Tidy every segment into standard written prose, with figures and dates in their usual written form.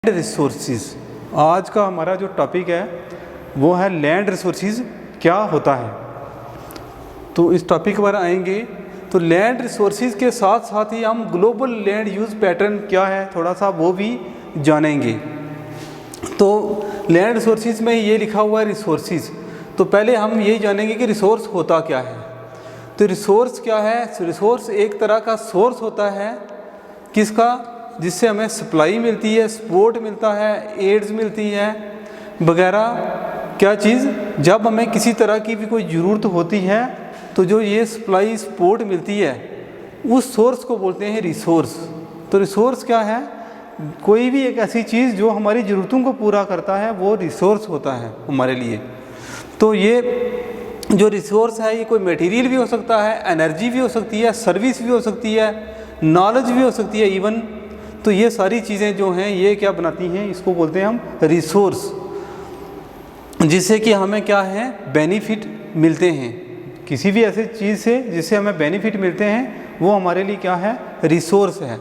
Resources. आज का हमारा जो टॉपिक है वो है लैंड रिसोर्सेज क्या होता है। तो इस टॉपिक पर आएंगे तो लैंड रिसोर्सेज के साथ साथ ही हम ग्लोबल लैंड यूज़ पैटर्न क्या है थोड़ा सा वो भी जानेंगे। तो लैंड रिसोर्सेज में ये लिखा हुआ है रिसोर्सेज, तो पहले हम यही जानेंगे कि रिसोर्स होता क्या है। तो रिसोर्स क्या है? रिसोर्स एक तरह का सोर्स होता है किसका, जिससे हमें सप्लाई मिलती है, सपोर्ट मिलता है, एड्स मिलती है वगैरह। क्या चीज़, जब हमें किसी तरह की भी कोई ज़रूरत होती है तो जो ये सप्लाई सपोर्ट मिलती है उस सोर्स को बोलते हैं रिसोर्स। तो रिसोर्स क्या है? कोई भी एक ऐसी चीज़ जो हमारी ज़रूरतों को पूरा करता है वो रिसोर्स होता है हमारे लिए। तो ये जो रिसोर्स है ये कोई मटेरियल भी हो सकता है, एनर्जी भी हो सकती है, सर्विस भी हो सकती है, नॉलेज भी हो सकती है इवन। तो ये सारी चीज़ें जो हैं ये क्या बनाती हैं, इसको बोलते हैं हम रिसोर्स, जिससे कि हमें क्या है बेनिफिट मिलते हैं। किसी भी ऐसी चीज़ से जिससे हमें बेनिफिट मिलते हैं वो हमारे लिए क्या है, रिसोर्स है।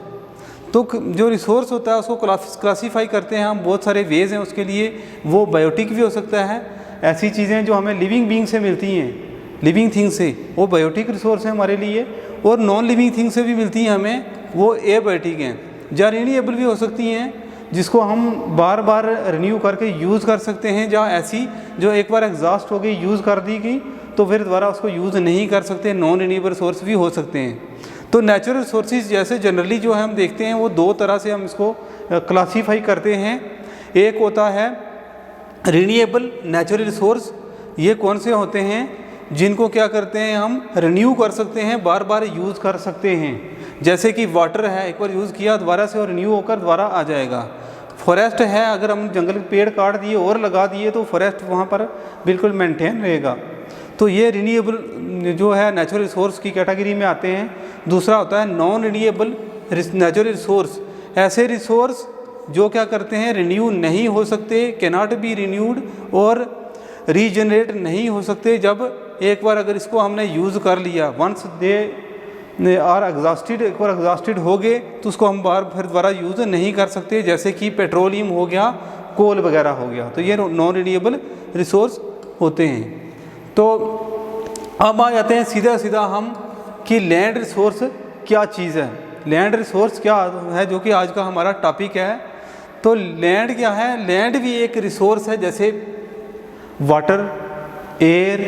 तो जो रिसोर्स होता है उसको क्लासीफाई करते हैं हम, बहुत सारे वेज़ हैं उसके लिए। वो बायोटिक भी हो सकता है, ऐसी चीज़ें जो हमें लिविंग बीइंग से मिलती हैं, लिविंग थिंग से, वो बायोटिक रिसोर्स है हमारे लिए। और नॉन लिविंग थिंग से भी मिलती हैं हमें, वो एबायोटिक हैं। या रिन्यूएबल भी हो सकती हैं जिसको हम बार बार रिन्यू करके यूज़ कर सकते हैं, जहाँ ऐसी जो एक बार एग्जॉस्ट हो गई, यूज़ कर दी गई तो फिर दोबारा उसको यूज़ नहीं कर सकते। नॉन रिन्यूएबल सोर्स भी हो सकते हैं। तो नेचुरल रिसोर्सेज जैसे जनरली जो है हम देखते हैं वो दो तरह से हम इसको क्लासीफाई करते हैं। एक होता है रिन्यूएबल नेचुरल रिसोर्स। ये कौन से होते हैं? जिनको क्या करते हैं हम रिन्यू कर सकते हैं, बार बार यूज़ कर सकते हैं। जैसे कि वाटर है, एक बार यूज़ किया दोबारा से और रिन्यू होकर दोबारा आ जाएगा। फॉरेस्ट है, अगर हम जंगल के पेड़ काट दिए और लगा दिए तो फॉरेस्ट वहाँ पर बिल्कुल मेंटेन रहेगा। तो ये रिन्यूएबल जो है नेचुरल रिसोर्स की कैटेगरी में आते हैं। दूसरा होता है नॉन रिन्यूएबल नेचुरल रिसोर्स। ऐसे रिसोर्स जो क्या करते हैं, रिन्यू नहीं हो सकते, कैनॉट बी रिन्यूड और रीजनरेट नहीं हो सकते। जब एक बार अगर इसको हमने यूज़ कर लिया, वंस दे आर एग्जॉस्टेड, एक बार एग्जॉस्टेड हो गए तो उसको हम बार फिर दोबारा यूज़ नहीं कर सकते। जैसे कि पेट्रोलियम हो गया, कोल वगैरह हो गया, तो ये नॉन रिन्यूएबल रिसोर्स होते हैं। तो अब आ जाते हैं सीधा सीधा हम कि लैंड रिसोर्स क्या चीज़ है। लैंड रिसोर्स क्या है, जो कि आज का हमारा टॉपिक है। तो लैंड क्या है? लैंड भी एक रिसोर्स है, जैसे वाटर, एयर,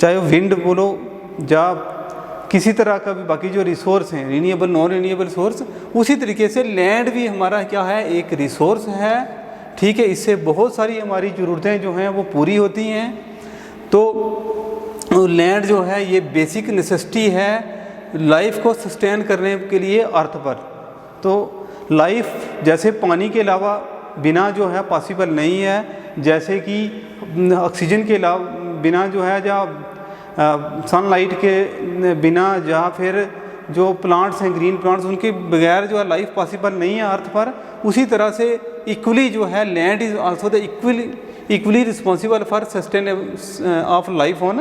चाहे विंड बोलो या किसी तरह का भी बाकी जो रिसोर्स हैं, रिन्यूएबल नॉन रिन्यूएबल सोर्स, उसी तरीके से लैंड भी हमारा क्या है, एक रिसोर्स है। ठीक है, इससे बहुत सारी हमारी ज़रूरतें जो हैं वो पूरी होती हैं। तो लैंड जो है ये बेसिक नेसेसिटी है लाइफ को सस्टेन करने के लिए अर्थ पर। तो लाइफ जैसे पानी के अलावा बिना जो है पॉसिबल नहीं है, जैसे कि ऑक्सीजन के अलावा बिना जो है, जहाँ सनलाइट के बिना, जहाँ फिर जो प्लांट्स हैं ग्रीन प्लांट्स, उनके बगैर जो है लाइफ पॉसिबल नहीं है अर्थ पर। उसी तरह से इक्वली जो है land is also the equally responsible for sustain of life on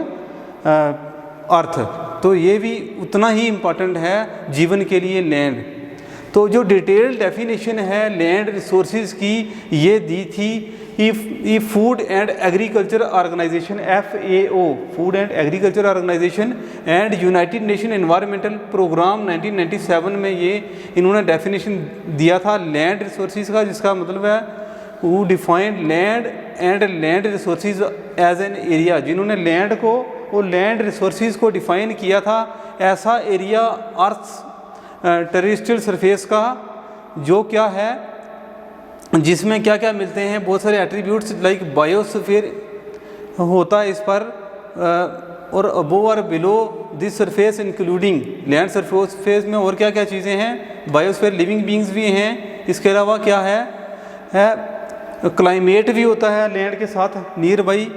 earth. तो ये भी उतना ही इम्पॉर्टेंट है जीवन के लिए लैंड। तो जो डिटेल्ड डेफिनेशन है लैंड रिसोर्सेज की ये दी थी food and agriculture organisation, FAO, food and agriculture organisation and United Nation environmental programme 1997 में ये इन्होंने डेफिनेशन दिया था लैंड रिसोर्सेज का, जिसका मतलब है वो defined land and land resources as an area. जिन्होंने लैंड को और लैंड रिसोर्सेज को डिफाइन किया था, ऐसा एरिया अर्थ टेरेस्ट्रियल सरफेस का जो क्या है, जिसमें क्या क्या मिलते हैं, बहुत सारे एट्रीब्यूट्स लाइक बायोस्फीयर होता है इस पर, और अबोव और below this surface including land surface में और क्या क्या चीज़ें हैं, बायोस्फीयर, लिविंग बीइंग्स भी हैं। इसके अलावा क्या है क्लाइमेट भी होता है लैंड के साथ नियर बाई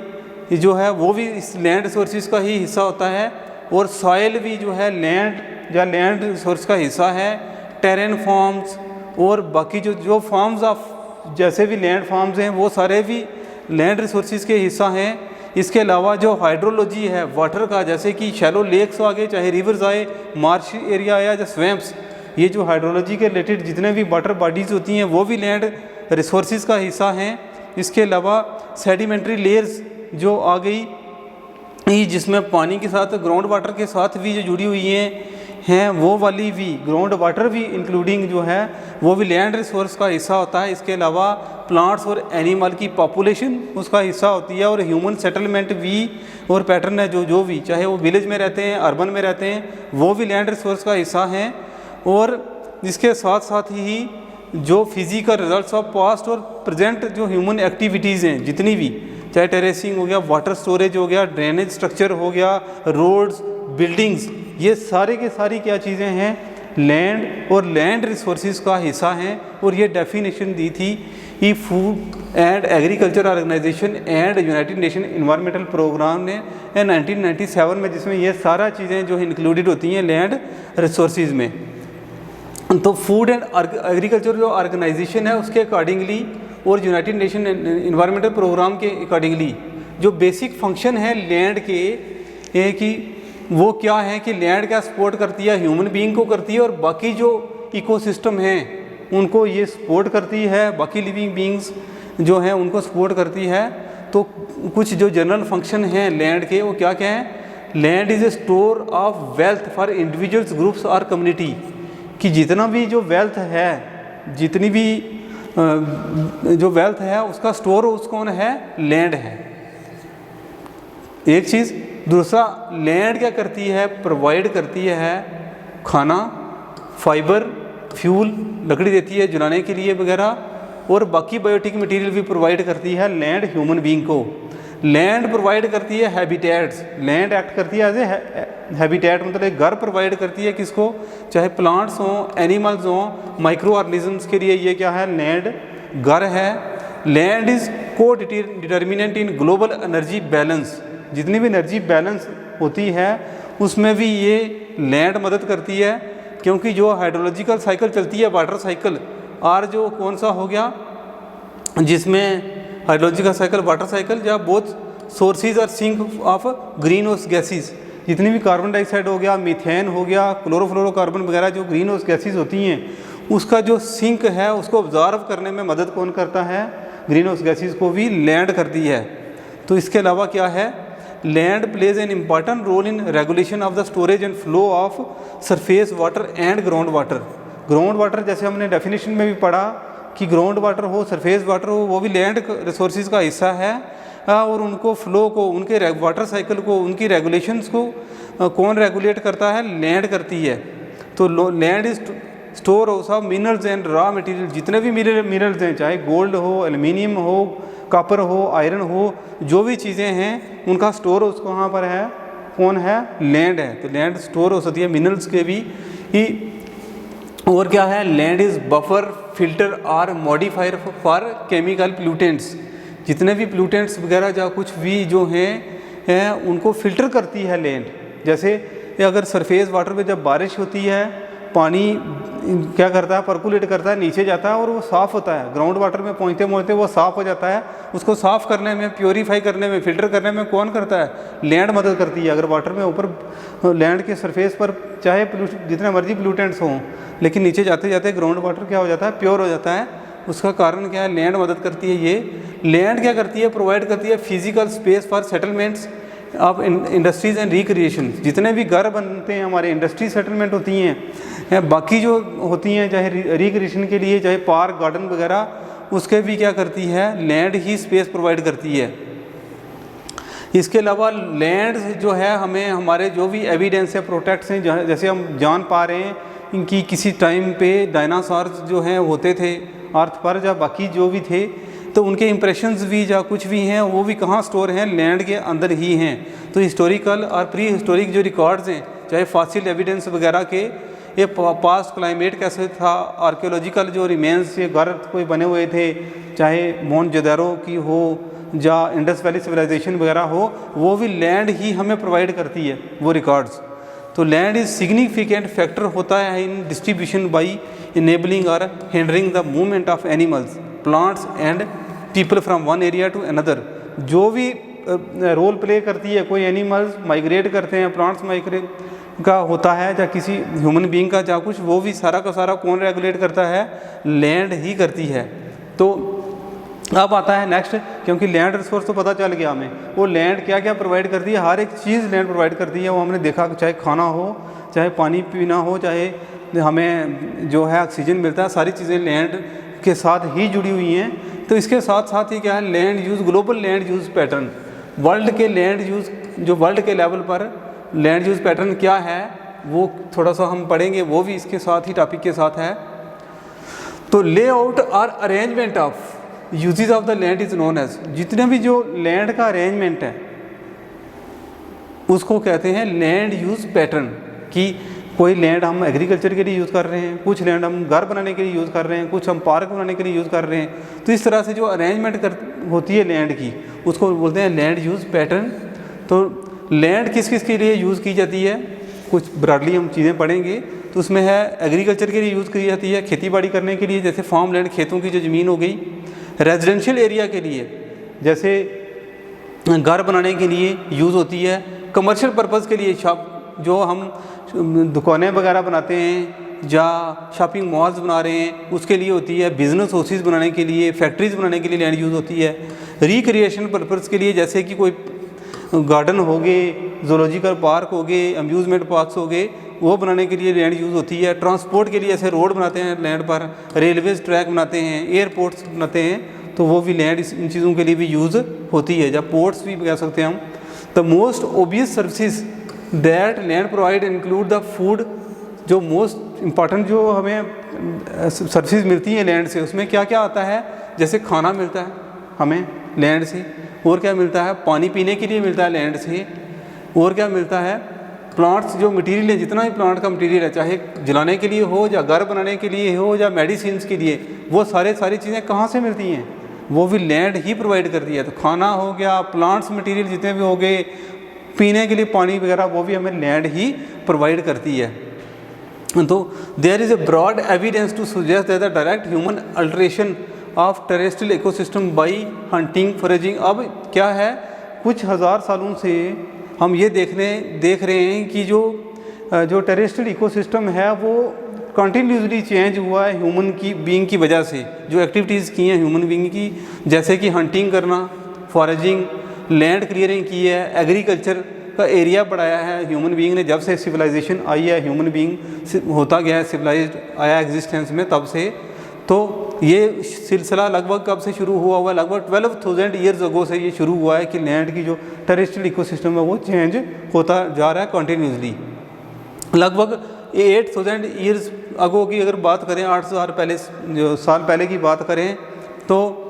जो है, वो भी इस लैंड रिसोर्सेज का ही हिस्सा होता है। और सॉइल भी जो है लैंड या लैंड रिसोर्स का हिस्सा है। टेरेन फॉर्म्स और बाकी जो फॉर्म्स ऑफ जैसे भी लैंड फॉर्म्स हैं वो सारे भी लैंड रिसोर्सेज के हिस्सा हैं। इसके अलावा जो हाइड्रोलॉजी है वाटर का, जैसे कि शैलो लेक्स आ गए, चाहे रिवर्स आए, मार्श एरिया आया या स्वैम्प्स, ये जो हाइड्रोलॉजी के रिलेटेड जितने भी वाटर बॉडीज़ होती हैं वो भी लैंड रिसोर्सिस का हिस्सा हैं। इसके अलावा सेडिमेंट्री लेयर्स जो आ गई, जिसमें पानी के साथ ग्राउंड वाटर के साथ भी जो जुड़ी हुई हैं वो वाली भी, ग्राउंड वाटर भी इंक्लूडिंग जो है वो भी लैंड रिसोर्स का हिस्सा होता है। इसके अलावा प्लांट्स और एनिमल की पॉपुलेशन उसका हिस्सा होती है, और ह्यूमन सेटलमेंट भी और पैटर्न है जो भी, चाहे वो विलेज में रहते हैं, अर्बन में रहते हैं, वो भी लैंड रिसोर्स का हिस्सा हैं। और इसके साथ साथ ही जो फिजिकल रिजल्ट्स ऑफ पास्ट और प्रेजेंट जो ह्यूमन एक्टिविटीज़ हैं जितनी भी, चाहे टेरेसिंग हो गया, वाटर स्टोरेज हो गया, ड्रेनेज स्ट्रक्चर हो गया, रोड्स, बिल्डिंग्स, ये सारे के सारी क्या चीज़ें हैं, लैंड और लैंड रिसोर्सिस का हिस्सा हैं। और ये डेफिनेशन दी थी ई food and agriculture organisation and United Nation environmental programme ने 1997 में, जिसमें ये सारा चीज़ें जो इंक्लूडेड होती हैं लैंड रिसोर्सिस में। तो फूड एंड एग्रीकल्चर जो ऑर्गेनाइजेशन है उसके अकॉर्डिंगली और यूनाइटेड नेशन इन्वायरमेंटल प्रोग्राम के अकॉर्डिंगली जो बेसिक फंक्शन है लैंड के कि वो क्या है कि लैंड क्या सपोर्ट करती है, ह्यूमन बीइंग को करती है, और बाकी जो इकोसिस्टम हैं उनको ये सपोर्ट करती है, बाकी लिविंग बीइंग्स जो हैं उनको सपोर्ट करती है। तो कुछ जो जनरल फंक्शन हैं लैंड के वो क्या क्या हैं, land is a store of wealth for individuals, groups और कम्युनिटी, कि जितना भी जो वेल्थ है, जितनी भी जो वेल्थ है उसका स्टोर उस कौन है, लैंड है, एक चीज़। दूसरा, लैंड क्या करती है, प्रोवाइड करती है खाना, फाइबर, फ्यूल, लकड़ी देती है जलाने के लिए वगैरह, और बाकी बायोटिक मटेरियल भी प्रोवाइड करती है लैंड ह्यूमन बीइंग को। लैंड प्रोवाइड करती है हैबिटेट्स, लैंड एक्ट करती है एज ए हैबिटेट, मतलब एक घर प्रोवाइड करती है किसको, चाहे प्लांट्स हों, एनिमल्स हों, माइक्रो ऑर्गेनिजम्स के लिए ये क्या है, लैंड घर है। लैंड इज़ को determinant in global energy balance, जितनी भी एनर्जी बैलेंस होती है उसमें भी ये लैंड मदद करती है, क्योंकि जो हाइड्रोलॉजिकल साइकिल चलती है, वाटर साइकिल, और जो कौन सा हो गया जिसमें हाइड्रोलॉजिकल साइकिल, वाटर साइकिल, जहाँ बोथ सोर्सेज और sink of greenhouse gases, जितनी भी कार्बन डाइऑक्साइड हो गया, मीथेन हो गया, क्लोरोफ्लोरोकार्बन वगैरह जो ग्रीन हाउस गैसेज होती हैं, उसका जो सिंक है उसको ऑब्जॉर्व करने में मदद कौन करता है, ग्रीन हाउस गैसेज को भी लैंड करती है। तो इसके अलावा क्या है, land plays an important role in regulation of the storage and flow of surface water and ground water. Ground water जैसे हमने डेफिनेशन में भी पढ़ा कि ग्राउंड वाटर हो, सरफेस वाटर हो, वो भी लैंड रिसोर्सेज का हिस्सा है, और उनको फ्लो को, उनके वाटर साइकिल को, उनकी रेगुलेशंस को कौन रेगुलेट करता है, लैंड करती है। तो land is store of minerals and raw material, जितने भी मिनरल्स हैं, चाहे गोल्ड हो, एल्युमिनियम हो, कॉपर हो, आयरन हो, जो भी चीज़ें हैं उनका स्टोर उसको वहाँ पर है, कौन है, लैंड है। तो लैंड स्टोर हो सकती है मिनरल्स के भी ही। और क्या है, लैंड इज़ बफर, फिल्टर और मॉडिफायर फॉर केमिकल प्लूटेंट्स, जितने भी प्लूटेंट्स वगैरह या कुछ भी जो हैं उनको फिल्टर करती है लैंड। जैसे अगर सरफेस वाटर पे जब बारिश होती है, पानी क्या करता है, पर्कुलेट करता है, नीचे जाता है और वो साफ़ होता है, ग्राउंड वाटर में पहुँचते पहुँचते वो साफ़ हो जाता है। उसको साफ़ करने में, प्योरीफाई करने में, फ़िल्टर करने में कौन करता है, लैंड मदद करती है। अगर वाटर में ऊपर लैंड के सरफेस पर चाहे जितने मर्जी प्लूटेंट्स हों, लेकिन नीचे जाते जाते ग्राउंड वाटर क्या हो जाता है, प्योर हो जाता है। उसका कारण क्या है, लैंड मदद करती है। ये लैंड क्या करती है, प्रोवाइड करती है physical space for settlements of industries and recreation. जितने भी घर बनते हैं हमारे, इंडस्ट्री सेटलमेंट होती हैं, बाकी जो होती हैं, चाहे रिक्रिएशन के लिए, चाहे पार्क, गार्डन वगैरह, उसके भी क्या करती है, लैंड ही स्पेस प्रोवाइड करती है। इसके अलावा लैंड जो है हमें हमारे जो भी एविडेंस है, प्रोटेक्ट्स हैं, जैसे हम जान पा रहे हैं इनकी किसी टाइम पे डायनासॉर्स जो हैं होते थे अर्थ पर, या बाकी जो भी थे, तो उनके इंप्रेशंस भी या कुछ भी हैं वो भी कहाँ स्टोर हैं, लैंड के अंदर ही हैं। तो हिस्टोरिकल और प्री हिस्टोरिक जो रिकॉर्ड्स हैं, चाहे फॉसिल एविडेंस वगैरह के, ये पास्ट क्लाइमेट कैसे था, आर्कियोलॉजिकल जो रिमेन्स ये घर कोई बने हुए थे, चाहे मोहनजोदड़ो की हो या इंडस वैली सिविलाइजेशन वगैरह हो, वो भी लैंड ही हमें प्रोवाइड करती है वो रिकॉर्ड्स। तो लैंड इज सिग्निफिकेंट फैक्टर होता है इन डिस्ट्रीब्यूशन बाई इनेबलिंग और hindering the movement of animals, plants and people from one area to another. जो भी रोल प्ले करती है, कोई एनिमल्स माइग्रेट करते हैं, प्लांट्स माइग्रेट का होता है, या किसी ह्यूमन बीइंग का, या कुछ, वो भी सारा का सारा कौन रेगुलेट करता है, लैंड ही करती है। तो अब आता है नेक्स्ट, क्योंकि लैंड रिसोर्स तो पता चल गया हमें, वो लैंड क्या क्या प्रोवाइड करती है, हर एक चीज़ लैंड प्रोवाइड करती है। वो हमने देखा, चाहे खाना हो, चाहे पानी पीना हो, चाहे हमें जो है ऑक्सीजन मिलता है, सारी चीज़ें लैंड के साथ ही जुड़ी हुई हैं। तो इसके साथ साथ ही क्या है, land use, global land use pattern, world के लैंड यूज़, जो वर्ल्ड के लेवल पर लैंड यूज़ पैटर्न क्या है वो थोड़ा सा हम पढ़ेंगे, वो भी इसके साथ ही टॉपिक के साथ है। तो लेआउट और arrangement of uses of the land is known as, जितने भी जो लैंड का अरेंजमेंट है उसको कहते हैं लैंड यूज़ पैटर्न। कि कोई लैंड हम एग्रीकल्चर के लिए यूज़ कर रहे हैं, कुछ लैंड हम घर बनाने के लिए यूज़ कर रहे हैं, कुछ हम पार्क बनाने के लिए यूज़ कर रहे हैं। तो इस तरह से जो अरेंजमेंट होती है लैंड की, उसको बोलते हैं लैंड यूज़ पैटर्न। तो लैंड किस किस के लिए यूज़ की जाती है, कुछ ब्रॉडली हम चीज़ें पढ़ेंगे। तो उसमें है एग्रीकल्चर के लिए यूज़ की जाती है, खेती बाड़ी करने के लिए, जैसे फार्म लैंड, खेतों की जो ज़मीन हो गई। रेजिडेंशियल एरिया के लिए, जैसे घर बनाने के लिए यूज़ होती है। कमर्शियल पर्पज़ के लिए, जो हम दुकानें वगैरह बनाते हैं या शॉपिंग मॉल्स बना रहे हैं उसके लिए होती है। बिज़नेस हाउसेस बनाने के लिए, फैक्ट्रीज़ बनाने के लिए लैंड यूज़ होती है। रिक्रिएशन पर्पज़ के लिए, जैसे कि कोई गार्डन हो गए, ज़ूलॉजिकल पार्क हो गए, अम्यूज़मेंट पार्क्स हो गए, वो बनाने के लिए लैंड यूज़ होती है। ट्रांसपोर्ट के लिए, ऐसे रोड बनाते हैं लैंड पर, रेलवेज़ ट्रैक बनाते हैं, एयरपोर्ट्स बनाते हैं, तो वो भी लैंड इन चीज़ों के लिए भी यूज़ होती है, या पोर्ट्स भी कह सकते हैं हम। The most obvious services that land provide include the food. जो मोस्ट इम्पॉर्टेंट जो हमें सर्विसेज मिलती हैं लैंड से, उसमें क्या क्या आता है, जैसे खाना मिलता है हमें लैंड से, और क्या मिलता है, पानी पीने के लिए मिलता है लैंड से, और क्या मिलता है, प्लांट्स जो मटेरियल है, जितना भी प्लांट का मटेरियल है, चाहे जलाने के लिए हो या घर बनाने के लिए हो या मेडिसिन के लिए, वो सारी चीज़ें कहाँ से मिलती हैं, वो भी लैंड ही प्रोवाइड करती है। तो खाना हो गया, प्लांट्स मटेरियल जितने भी हो गए, पीने के लिए पानी वगैरह, वो भी हमें लैंड ही प्रोवाइड करती है। तो there is a broad evidence to suggest that the direct human alteration of terrestrial ecosystem by hunting foraging. अब क्या है, कुछ हज़ार सालों से हम ये देख रहे हैं कि जो टेरेस्ट्रियल इकोसिस्टम है वो कंटिन्यूसली चेंज हुआ है ह्यूमन की बीइंग की वजह से। जो एक्टिविटीज़ की हैं ह्यूमन बीइंग की, जैसे कि हंटिंग करना, फॉरेजिंग, लैंड क्लियरिंग की है, एग्रीकल्चर का एरिया बढ़ाया है ह्यूमन बीइंग ने। जब से सिविलाइजेशन आई है, ह्यूमन बीइंग होता गया है, सिविलाइज्ड आया एग्जिस्टेंस में, तब से। तो ये सिलसिला लगभग कब से शुरू हुआ है, लगभग 12,000 ईयर्स अगो से ये शुरू हुआ है कि लैंड की जो टेरेस्ट्रियल इकोसिस्टम है वो चेंज होता जा रहा है कंटिन्यूसली। लगभग 8,000 ईयर्स अगो की अगर बात करें, 8,000 साल पहले की बात करें, तो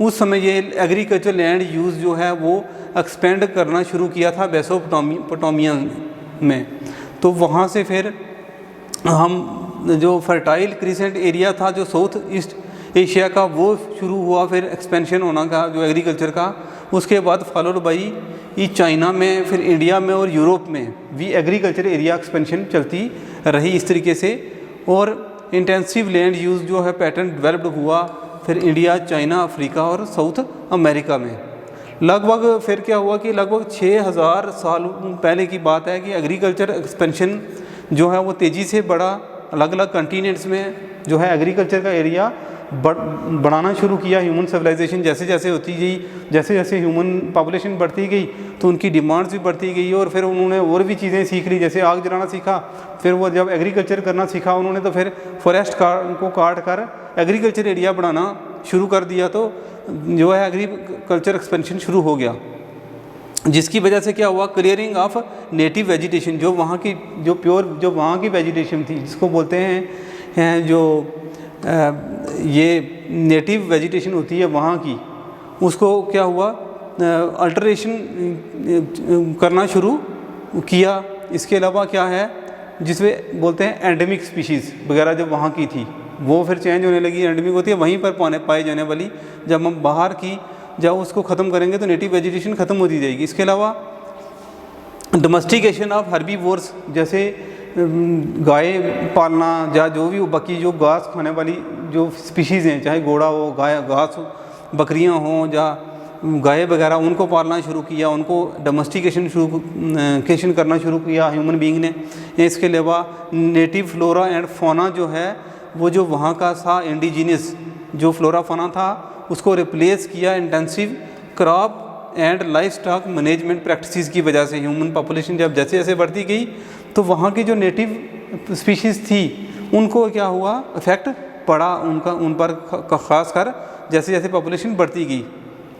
उस समय ये एग्रीकल्चर लैंड यूज़ जो है वो एक्सपेंड करना शुरू किया था मेसोपोटामिया में। तो वहाँ से फिर हम जो फर्टाइल क्रिसेंट एरिया था जो साउथ ईस्ट एशिया का, वो शुरू हुआ फिर एक्सपेंशन होना का जो एग्रीकल्चर का। उसके बाद फॉलोड बाई चाइना में, फिर इंडिया में और यूरोप में भी एग्रीकल्चर एरिया एक्सपेंशन चलती रही इस तरीके से। और इंटेंसिव लैंड यूज़ जो है पैटर्न डेवलप्ड हुआ फिर इंडिया, चाइना, अफ्रीका और साउथ अमेरिका में। लगभग फिर क्या हुआ कि लगभग 6,000 साल पहले की बात है कि एग्रीकल्चर एक्सपेंशन जो है वो तेज़ी से बढ़ा। अलग अलग कंटिनेंट्स में जो है एग्रीकल्चर का एरिया बढ़ाना शुरू किया ह्यूमन सिविलाइजेशन जैसे जैसे होती गई, जैसे जैसे ह्यूमन पॉपुलेशन बढ़ती गई तो उनकी डिमांड्स भी बढ़ती गई। और फिर उन्होंने और भी चीज़ें सीख ली, जैसे आग जलाना सीखा। फिर वो जब एग्रीकल्चर करना सीखा उन्होंने, तो फिर फॉरेस्ट को काट कर एग्रीकल्चर एरिया बढ़ाना शुरू कर दिया। तो जो है एग्रीकल्चर एक्सपेंशन शुरू हो गया, जिसकी वजह से क्या हुआ, क्लियरिंग ऑफ नेटिव वेजिटेशन। जो वहाँ की जो प्योर जो वहाँ की वेजिटेशन थी, जिसको बोलते हैं जो ये नेटिव वेजिटेशन होती है वहाँ की, उसको क्या हुआ, अल्टरेशन करना शुरू किया। इसके अलावा क्या है, जिसमें बोलते हैं एंडेमिक स्पीशीज़ वगैरह जब वहाँ की थी वो फिर चेंज होने लगी। एंडेमिक होती है वहीं पर पाई जाने वाली। जब हम बाहर की जब उसको ख़त्म करेंगे तो नेटिव वेजिटेशन ख़त्म होती जाएगी। इसके अलावा डोमेस्टिकेशन ऑफ हर्बीवोर्स, जैसे गाय पालना या जो भी बाकी जो घास खाने वाली जो स्पीशीज़ हैं, चाहे घोड़ा हो, गाय घास, बकरियां हों या गाय वगैरह, उनको पालना शुरू किया, उनको डोमेस्टिकेशन करना शुरू किया ह्यूमन बीइंग ने। इसके अलावा नेटिव फ्लोरा एंड फौना जो है वो जो वहाँ का था इंडिजीनियस जो फ्लोरा फाना था उसको रिप्लेस किया intensive crop and life stock management practices की वजह से। ह्यूमन पॉपुलेशन जब जैसे जैसे बढ़ती गई तो वहाँ की जो नेटिव स्पीशीज़ थी उनको क्या हुआ, इफेक्ट पड़ा उन पर ख़ास कर जैसे जैसे पॉपुलेशन बढ़ती गई।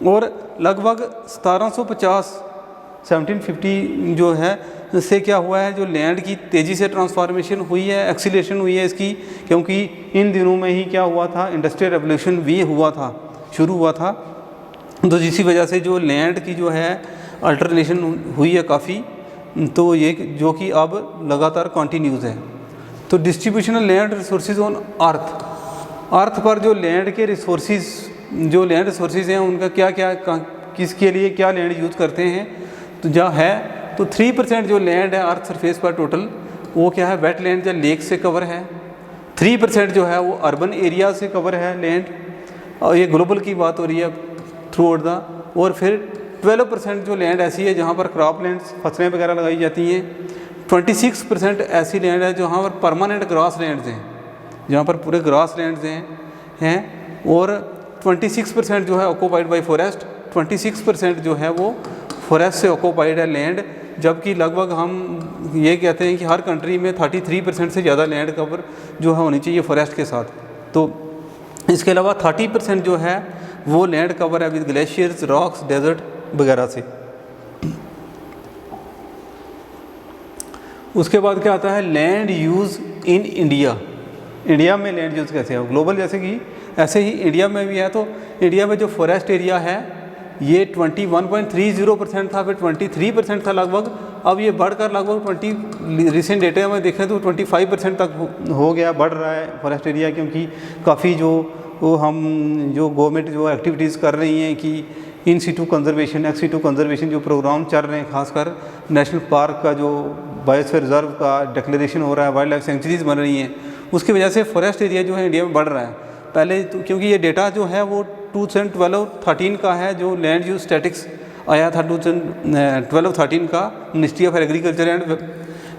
और लगभग 1750 जो है इससे क्या हुआ है, जो लैंड की तेज़ी से ट्रांसफॉर्मेशन हुई है, एक्सीलरेशन हुई है इसकी, क्योंकि इन दिनों में ही क्या हुआ था, इंडस्ट्रियल रेवोल्यूशन भी हुआ था, शुरू हुआ था। तो इसी वजह से जो लैंड की जो है अल्टरनेशन हुई है काफ़ी, तो ये जो कि अब लगातार कॉन्टीन्यूज़ है। तो distribution of land resources on earth पर जो लैंड के रिसोर्सेज हैं उनका क्या क्या किसके लिए क्या लैंड यूज़ करते हैं, तो जहाँ है तो 3% जो लैंड है अर्थ सरफेस पर टोटल वो क्या है, वेट लैंड या लेक से कवर है। 3% जो है वो अर्बन एरिया से कवर है लैंड, और ये ग्लोबल की बात हो रही है थ्रू आउट द। और फिर 12% जो लैंड ऐसी है जहाँ पर क्रॉप लैंड्स फसलें वगैरह लगाई जाती हैं। 26% ऐसी लैंड है जहाँ पर परमानेंट ग्रास लैंड्स हैं, जहाँ पर पूरे ग्रास लैंड्स हैं। और 26% जो है ऑक्यूपाइड बाय फॉरेस्ट, 26% जो है वो फॉरेस्ट से ऑक्यूपाइड है लैंड, जबकि लगभग हम ये कहते हैं कि हर कंट्री में 33% से ज़्यादा लैंड कवर जो है होनी चाहिए फॉरेस्ट के साथ। तो इसके अलावा 30% जो है वो लैंड कवर है विद ग्लेशियर्स, रॉक्स, डेजर्ट वगैरह से। उसके बाद क्या आता है, land use in India. India में लैंड यूज़ कैसे है, ग्लोबल जैसे कि ऐसे ही इंडिया में भी है। तो इंडिया में जो फॉरेस्ट एरिया है ये 21.30% था, फिर 23% था लगभग, अब ये बढ़कर लगभग रिसेंट डेटा में देखें तो 25% तक हो गया, बढ़ रहा है फॉरेस्ट एरिया, क्योंकि काफ़ी जो गवर्नमेंट जो एक्टिविटीज़ कर रही हैं कि in situ conservation, ex situ conservation जो प्रोग्राम चल रहे हैं, खासकर नेशनल पार्क का जो बायोस्फीयर रिजर्व का डिक्लेरेशन हो रहा है, वाइल्ड लाइफ सेंचुरीज़ बन रही हैं, उसकी वजह से फॉरेस्ट एरिया जो है इंडिया में बढ़ रहा है। पहले तो क्योंकि ये डेटा जो है वो 2012-13 का है, जो लैंड यूज स्टैटिक्स आया था 2012-13 का, ministry of agriculture and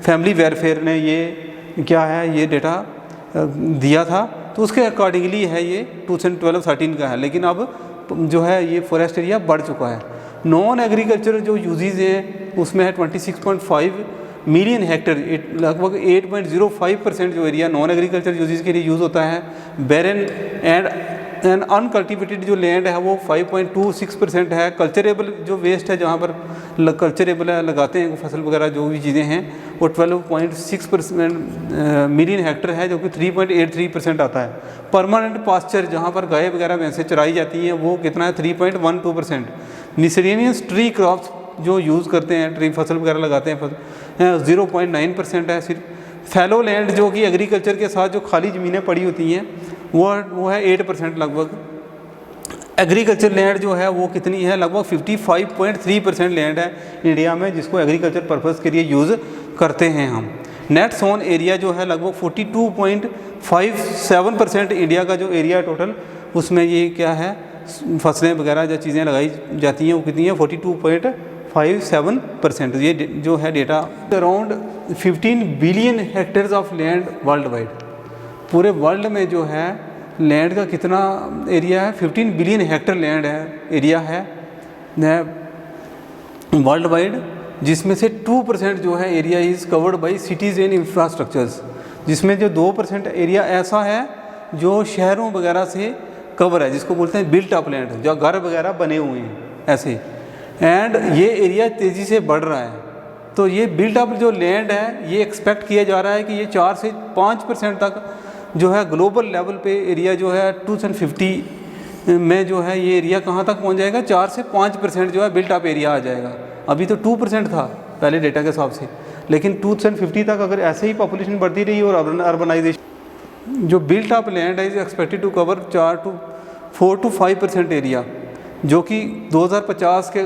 family welfare ने ये क्या है ये डेटा दिया था, तो उसके अकॉर्डिंगली है ये 2012-13 का है। लेकिन अब जो है ये फॉरेस्ट एरिया बढ़ चुका है। नॉन एग्रीकल्चर जो यूजेज हैं उसमें है 26.5 मिलियन हेक्टर, लगभग 8.05% जो एरिया नॉन एग्रीकल्चर यूजेज के लिए यूज़ होता है। बैरन एंड अनकल्टिवेटेड जो लैंड है वो 5.26% है। कल्चरेबल जो वेस्ट है, जहाँ पर कल्चरेबल है लगाते हैं फसल वगैरह जो भी चीज़ें हैं, वो 12.6% मिलियन हेक्टर है, जो कि 3.83% आता है। परमानेंट पास्चर जहाँ पर गाय वगैरह भैंसें चराई जाती हैं वो कितना है, 3.12%। मिसलेनियस ट्री क्रॉप्स जो यूज़ करते हैं, ट्री फसल वगैरह लगाते हैं 0.9% है सिर्फ। फैलो लैंड जो कि एग्रीकल्चर के साथ जो खाली ज़मीनें पड़ी होती हैं वो है 8% लगभग। एग्रीकल्चर लैंड जो है वो कितनी है, लगभग 55.3% लैंड है इंडिया में जिसको एग्रीकल्चर पर्पज़ के लिए यूज़ करते हैं हम। नेट सोन एरिया जो है लगभग 42.57% इंडिया का जो एरिया टोटल, उसमें ये क्या है फसलें वगैरह जो चीज़ें लगाई जाती हैं वो कितनी है 42.57%। ये जो है data. Around 15 billion hectares of land world wide, पूरे वर्ल्ड में जो है लैंड का कितना एरिया है, 15 बिलियन हेक्टेयर लैंड है, एरिया है वर्ल्ड वाइड, जिसमें से 2% जो है area is covered by cities and infrastructures, जिसमें जो 2% एरिया ऐसा है जो शहरों वगैरह से कवर है, जिसको बोलते हैं बिल्ट अप लैंड, जो घर वगैरह बने हुए हैं ऐसे। एंड ये एरिया तेज़ी से बढ़ रहा है। तो ये बिल्ट अप जो लैंड है ये एक्सपेक्ट किया जा रहा है कि ये 4 से 5% तक जो है ग्लोबल लेवल पे एरिया जो है 2050 में जो है ये एरिया कहाँ तक पहुँच जाएगा, 4 से 5% जो है बिल्ट अप एरिया आ जाएगा। अभी तो 2% था पहले डेटा के हिसाब से, लेकिन 2050 तक अगर ऐसे ही पॉपुलेशन बढ़ती रही और अर्बनाइजेशन, जो बिल्ट अप लैंड है is expected to cover 4 to 5% area, जो कि 2050 के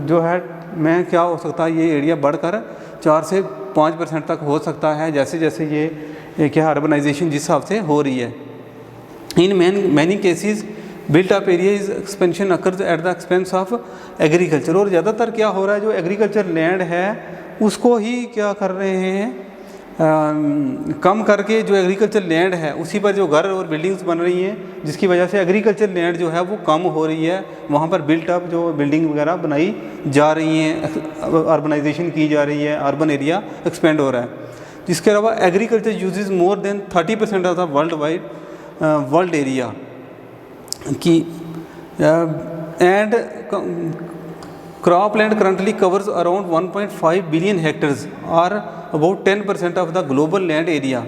जो है में क्या हो सकता है, ये एरिया बढ़कर 4 से 5% तक हो सकता है, जैसे जैसे ये क्या अर्बनाइजेशन जिस हिसाब से हो रही है। In many cases built up area is expansion occurs at the expense of agriculture. और ज़्यादातर क्या हो रहा है, जो एग्रीकल्चर लैंड है उसको ही क्या कर रहे हैं, कम करके जो एग्रीकल्चर लैंड है उसी पर जो घर और बिल्डिंग्स बन रही हैं, जिसकी वजह से एग्रीकल्चर लैंड जो है वो कम हो रही है, वहाँ पर बिल्ट अप जो बिल्डिंग वगैरह बनाई जा रही हैं, अर्बनाइजेशन की जा रही है, अर्बन एरिया एक्सपेंड हो रहा है। इसके अलावा agriculture uses more than 30% of the world area की and cropland currently covers around 1.5 billion hectares or about 10% of the global land area।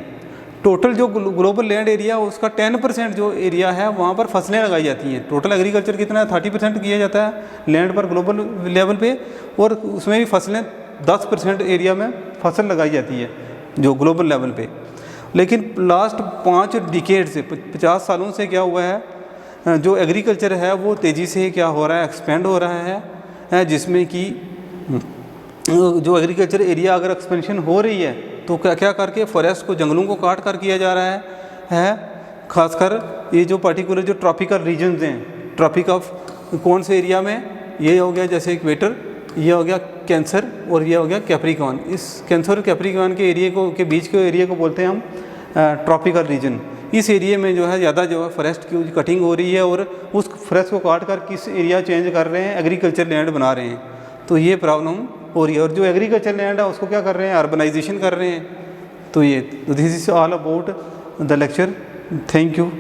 Total जो ग्लोबल लैंड एरिया उसका 10% जो एरिया है वहाँ पर फसलें लगाई जाती हैं। टोटल एग्रीकल्चर कितना है, 30% किया जाता है लैंड पर ग्लोबल लेवल पे, और उसमें भी फसलें 10% एरिया में फसल लगाई जाती है जो ग्लोबल लेवल पे। लेकिन लास्ट 5 डिकेड से 50 सालों से क्या हुआ है, जो एग्रीकल्चर है वो तेज़ी से क्या हो रहा है, एक्सपेंड हो रहा है, जिसमें कि जो एग्रीकल्चर एरिया अगर एक्सपेंशन हो रही है तो क्या क्या करके फॉरेस्ट को, जंगलों को काट कर किया जा रहा है। खासकर ये जो पर्टिकुलर जो ट्रॉपिकल रीजन्स हैं, ट्रॉपिक ऑफ कौन से एरिया में, ये हो गया जैसे इक्वेटर, ये हो गया कैंसर और ये हो गया कैप्रिकॉन। इस कैंसर और कैप्रिकॉन के एरिया को के बीच के एरिया को बोलते हैं हम ट्रॉपिकल रीजन। इस एरिया में जो है ज़्यादा जो है फॉरेस्ट की कटिंग हो रही है और उस फॉरेस्ट को काट कर किस एरिया चेंज कर रहे हैं, एग्रीकल्चर लैंड बना रहे हैं, तो ये प्रॉब्लम हो रही है। और जो एग्रीकल्चर लैंड है उसको क्या कर रहे हैं, अर्बनाइजेशन कर रहे हैं। तो this is all about the lecture. Thank you.